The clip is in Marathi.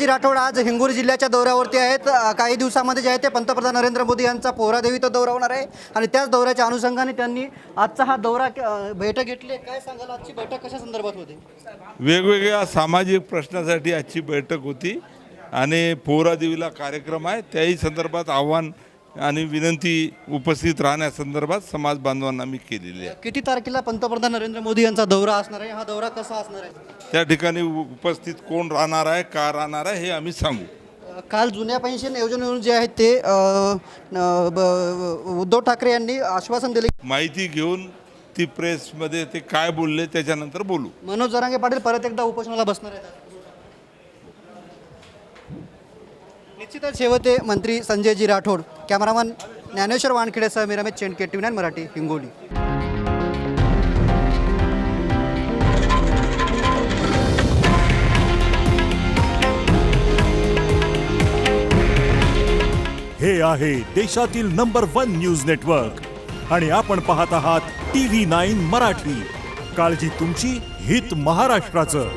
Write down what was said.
संजयजी राठोड आज हिंगोली जिल्ह्याच्या दौऱ्यावरती आहेत। काही दिवसामध्ये जे आहे ते पंतप्रधान नरेंद्र मोदी यांचा पोहरादेवी इथं दौरा होणार आहे आणि त्याच दौऱ्याच्या अनुषंगाने त्यांनी आजचा हा दौरा बैठक घेतली। काय सांगाल, आजची बैठक कशा संदर्भात होती? वेगवेगळ्या सामाजिक प्रश्नासाठी आजची बैठक होती आणि पोहरादेवीला कार्यक्रम आहे, त्याही संदर्भात आव्हान आणि विनंती उपस्थित राहण्यासंदर्भात समाज बांधवांना मी केलेली आहे। किती तारखेला पंतप्रधान नरेंद्र मोदी यांचा दौरा असणार आहे? हा दौरा कसा असणार आहे? त्या ठिकाणी उपस्थित कोण राहणार आहे, का राहणार आहे हे आम्ही सांगू। काल जुन्या पेन्शन योजनेवरून जे आहे ते उद्धव ठाकरे यांनी आश्वासन दिले। माहिती घेऊन ती प्रेसमध्ये ते काय बोलले त्याच्यानंतर बोलू। मनोज जरांगे पाटील परत एकदा उपोषणाला बसणार आहेत। निश्चितच शेवटे मंत्री संजयजी राठोड। कॅमेरामन ज्ञानेश्वर वानखेडेसह मी रमेश चेंडके, TV9 मराठी, हिंगोली। हे आहे देशातील नंबर 1 न्यूज नेटवर्क आणि आपण पाहत आहात TV9 मराठी। काळजी तुमची, हित महाराष्ट्राचं।